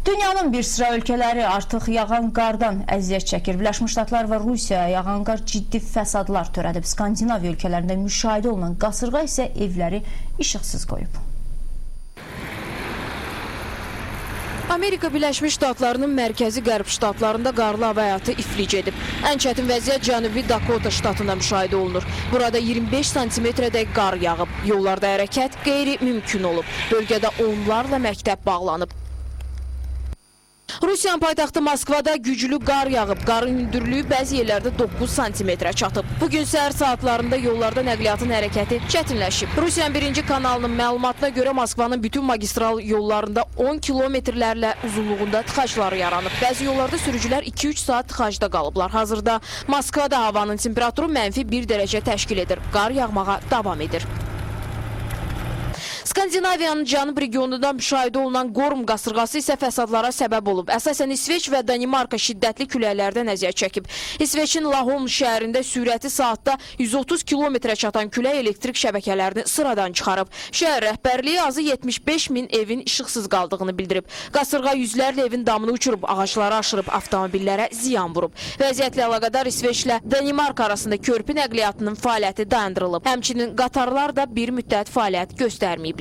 Dünyanın bir sıra ölkələri artıq yağan qardan əziyyət çəkir. Birləşmiş Ştatlar və Rusiya yağan qar ciddi fəsadlar törədib. Skandinaviya ölkələrində müşahidə olunan qasırğa isə evləri işıqsız qoyub. Amerika Birləşmiş Ştatlarının mərkəzi qərb ştatlarında qarlı hava həyatı iflic edib. Ən çətin vəziyyət Cənubi Dakota ştatında müşahidə olunur. Burada 25 santimetrədək qar yağıb. Yollarda hərəkət qeyri-mümkün olub. Bölgədə onlarla məktəb bağlanıb. Rusiyanın paytaxtı Moskvada güclü qar yağıb. Qarın hündürlüyü bəzi yerlərdə 9 santimetrə çatıb. Bugün səhər saatlarında yollarda nəqliyyatın hərəkəti çətinləşib. Rusiyanın birinci kanalının məlumatına görə Moskvanın bütün magistral yollarında 10 kilometrlərlə uzunluğunda tıxaclar yaranıb. Bəzi yollarda sürücülər 2-3 saat tıxacda qalıblar. Hazırda Moskvada havanın temperaturu -1 dərəcə təşkil edir. Qar yağmağa davam edir. Skandinaviyanın cənub regionunda müşahidə olunan Gorm qasırğası isə fəsadlara səbəb olub. Əsasən İsveç və Danimarka şiddətli küləklərdən əziyyət çəkib. İsveçin Laholm şəhərində sürəti saatda 130 kilometrə çatan külək elektrik şəbəkələrini sıradan çıxarıb. Şəhər rəhbərliyi azı 75 min evin işıqsız qaldığını bildirib. Qasırğa yüzlərlə evin damını uçurub, ağacları aşırıb, avtomobillərə ziyan vurub. Vəziyyətlə əlaqədar İsveçlə Danimarka arasında körpü nəqliyyatının fəaliyyəti dayandırılıb. Həmçinin qatarlar da bir müddət fəaliyyət göstərməyiblər.